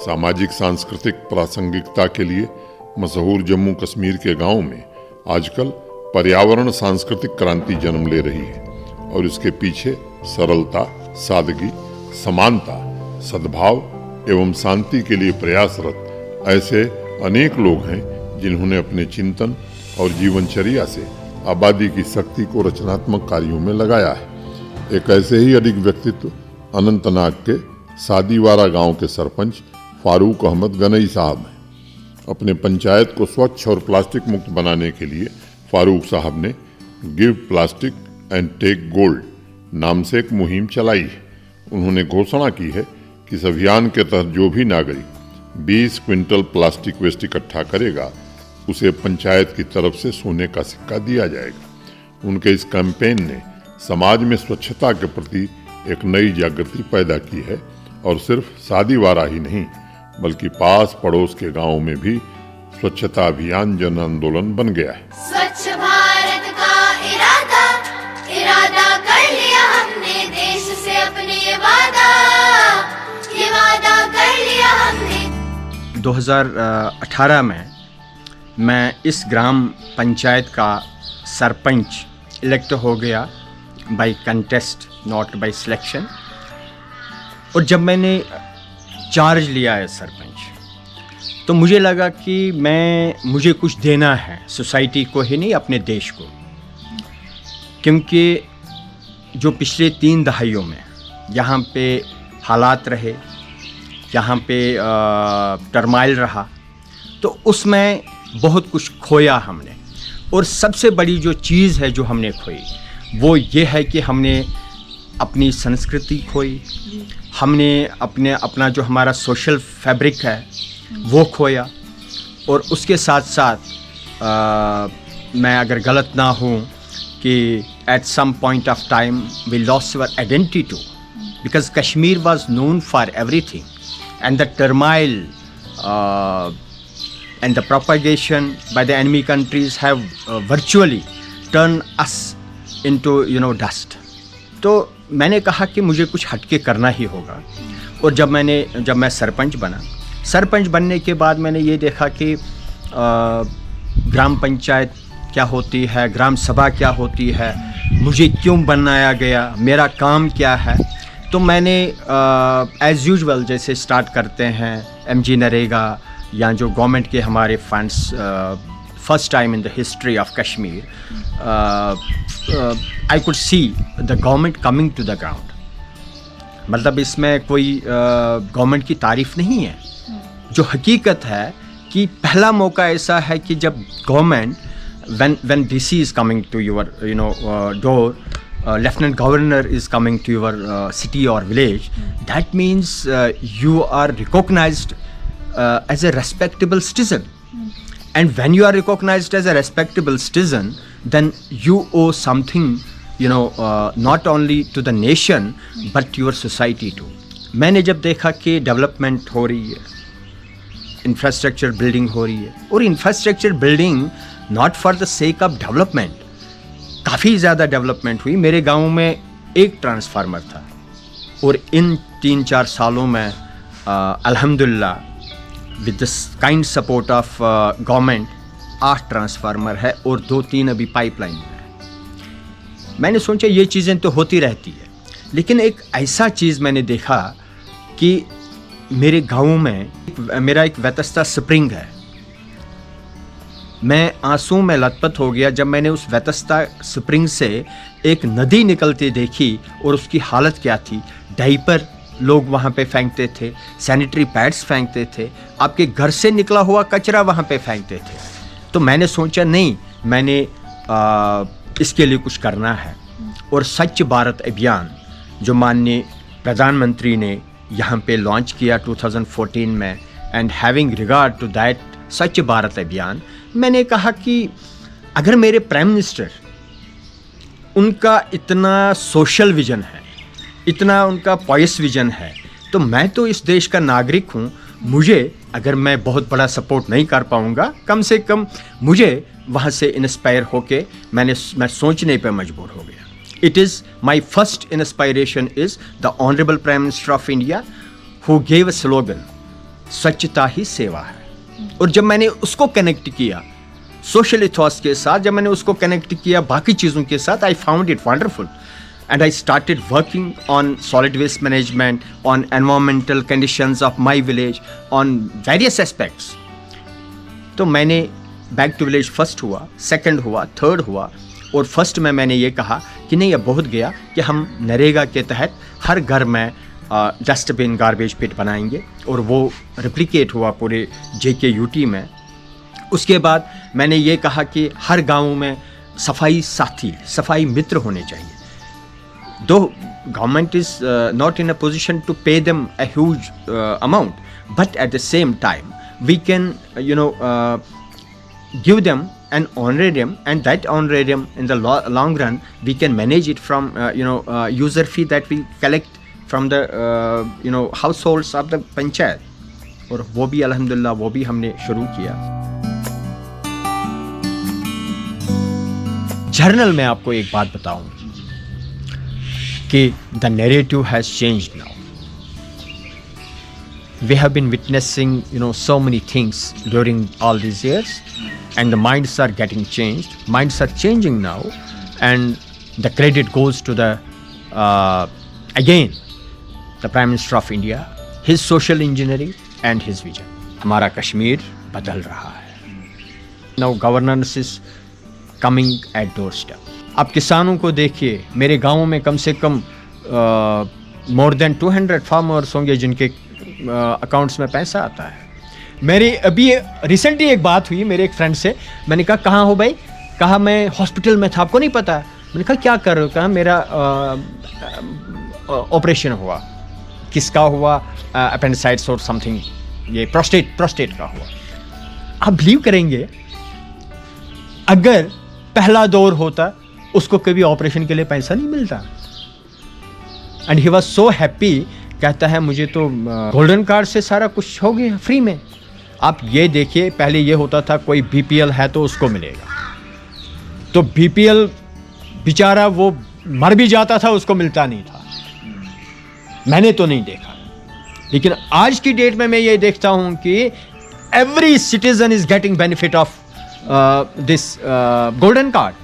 सामाजिक सांस्कृतिक प्रासंगिकता के लिए मशहूर जम्मू कश्मीर के गांवों में आजकल पर्यावरण सांस्कृतिक क्रांति जन्म ले रही है और इसके पीछे सरलता, सादगी, समानता, सद्भाव एवं शांति के लिए प्रयासरत ऐसे अनेक लोग हैं जिन्होंने अपने चिंतन और जीवनचर्या से आबादी की शक्ति को रचनात्मक कार्यों में लगाया है। एक ऐसे ही अडिग व्यक्तित्व अनंतनाग के सादीवारा गांव के सरपंच फारूक अहमद गनई साहब हैं। अपने पंचायत को स्वच्छ और प्लास्टिक मुक्त बनाने के लिए फारूक साहब ने give plastic and take gold नाम से एक मुहिम चलाई है। उन्होंने घोषणा की है कि इस अभियान के तहत जो भी नागरिक 20 क्विंटल प्लास्टिक वेस्ट इकट्ठा करेगा उसे पंचायत की तरफ से सोने का सिक्का दिया जाएगा। उनके इस कैंपेन ने समाज में स्वच्छता के प्रति एक नई जागृति पैदा की है और सिर्फ सादीवारा ही नहीं बल्कि पास पड़ोस के गांवों में भी स्वच्छता अभियान जन आंदोलन बन गया है। स्वच्छ भारत का इरादा कर लिया हमने, देश से अपने ये वादा कर लिया हमने। 2018 में मैं इस ग्राम पंचायत का सरपंच इलेक्ट हो गया by contest, not by selection. और जब मैंने चार्ज लिया है सरपंच, तो मुझे लगा कि मुझे कुछ देना है सोसाइटी को ही नहीं, अपने देश को। क्योंकि जो पिछले 3 दहाइयों में यहाँ पे हालात रहे, यहाँ पे टर्माइल रहा, तो उसमें बहुत कुछ खोया हमने। और सबसे बड़ी जो चीज़ है जो हमने खोई वो ये है कि हमने अपनी संस्कृति खोई, हमने अपना जो हमारा सोशल फैब्रिक है वो खोया। और उसके साथ साथ मैं अगर गलत ना हूँ कि at some point of time we lost our identity too, because Kashmir was known for everything and the turmoil and the propagation by the enemy countries have virtually turned us into dust. तो मैंने कहा कि मुझे कुछ हटके करना ही होगा। और जब मैं सरपंच बनने के बाद मैंने ये देखा कि ग्राम पंचायत क्या होती है, ग्राम सभा क्या होती है, मुझे क्यों बनाया गया, मेरा काम क्या है। तो मैंने एज़ यूजुअल जैसे स्टार्ट करते हैं MG नरेगा या जो गवर्नमेंट के हमारे funds, first time in the history of Kashmir I could see the government coming to the ground. मतलब इसमें कोई गवर्नमेंट की तारीफ नहीं है। जो हकीकत है कि पहला मौका ऐसा है कि जब government when DC is coming to your door, Lieutenant Governor is coming to your city or village, that means you are recognized as a respectable citizen. And when you are recognized as a respectable citizen, then you owe something, not only to the nation but your society too. मैंने जब देखा कि development हो रही है, infrastructure building हो रही है, और infrastructure building not for the sake of development, काफ़ी ज़्यादा डेवलपमेंट हुई। मेरे गांव में एक ट्रांसफार्मर था और इन 3-4 सालों में अल्हम्दुलिल्लाह with the kind support of government 8 transformer है और 2-3 अभी पाइपलाइन में है। मैंने सोचा ये चीज़ें तो होती रहती है, लेकिन एक ऐसा चीज़ मैंने देखा कि मेरे गाँव में मेरा एक वेतस्ता स्प्रिंग है। मैं आंसू में लथपथ हो गया जब मैंने उस वेतस्ता स्प्रिंग से एक नदी निकलती देखी और उसकी हालत क्या थी। डाइपर लोग वहाँ पे फेंकते थे, सैनिटरी पैड्स फेंकते थे, आपके घर से निकला हुआ कचरा वहाँ पे फेंकते थे। तो मैंने सोचा नहीं, मैंने इसके लिए कुछ करना है। और स्वच्छ भारत अभियान जो माननीय प्रधानमंत्री ने यहाँ पे लॉन्च किया 2014 में, and having regard to that Swachh Bharat अभियान, मैंने कहा कि अगर मेरे प्राइम मिनिस्टर, उनका इतना सोशल विजन है, इतना उनका पॉइस विजन है, तो मैं तो इस देश का नागरिक हूँ। मुझे, अगर मैं बहुत बड़ा सपोर्ट नहीं कर पाऊँगा, कम से कम मुझे वहाँ से इंस्पायर होके मैं सोचने पे मजबूर हो गया। It is my first inspiration is the Honorable Prime Minister of India, who gave a slogan स्वच्छता ही सेवा है। और जब मैंने उसको कनेक्ट किया सोशल इथॉस के साथ, जब मैंने उसको कनेक्ट किया बाकी चीज़ों के साथ, I found it wonderful and I started working on solid waste management, on environmental conditions of my village, on various aspects. तो मैंने बैक टू विलेज फर्स्ट हुआ, सेकंड हुआ, थर्ड हुआ, और फर्स्ट में मैंने ये कहा कि नहीं अब बहुत गया, कि हम नरेगा के तहत हर घर में डस्टबिन गार्बेज पिट बनाएंगे, और वो रिप्लिकेट हुआ पूरे JKUT में। उसके बाद मैंने ये कहा कि हर गाँव में सफाई साथी, सफाई मित्र होने चाहिए। Though government is not in a position to pay them a huge amount, but at the same time we can give them an honorarium, and that honorarium in the long run we can manage it from user fee that we collect from the households of the panchayat, और वो भी अल्हम्दुलिल्लाह वो भी हमने शुरू किया। Journal में आपको एक बात बताऊं कि the narrative has changed now. We have been witnessing, so many things during all these years, and the minds are getting changed. Minds are changing now, and the credit goes to the again the Prime Minister of India, his social engineering and his vision. हमारा कश्मीर बदल रहा है. Now governance is coming at doorstep. आप किसानों को देखिए, मेरे गाँव में कम से कम मोर देन 200 फार्मर्स होंगे जिनके अकाउंट्स में पैसा आता है। मेरी अभी रिसेंटली एक बात हुई मेरे एक फ्रेंड से, मैंने कहा कहाँ हो भाई? कहा मैं हॉस्पिटल में था, आपको नहीं पता? मैंने कहा क्या कर रहे हो? कहा मेरा ऑपरेशन हुआ। किसका हुआ? अपेंडिसाइटिस और समथिंग, ये प्रोस्टेट का हुआ। आप बिलीव करेंगे अगर पहला दौर होता उसको कभी ऑपरेशन के लिए पैसा नहीं मिलता, and he was so happy. कहता है मुझे तो गोल्डन कार्ड से सारा कुछ हो गया फ्री में। आप ये देखिए, पहले ये होता था कोई BPL है तो उसको मिलेगा, तो BPL बेचारा वो मर भी जाता था, उसको मिलता नहीं था। मैंने तो नहीं देखा, लेकिन आज की डेट में मैं ये देखता हूँ कि every citizen is getting benefit of this golden card.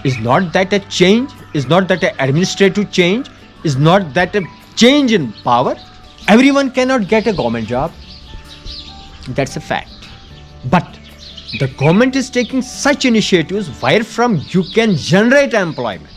Is not that a change? Is not that an administrative change? Is not that a change in power? Everyone cannot get a government job. That's a fact. But the government is taking such initiatives where from you can generate employment.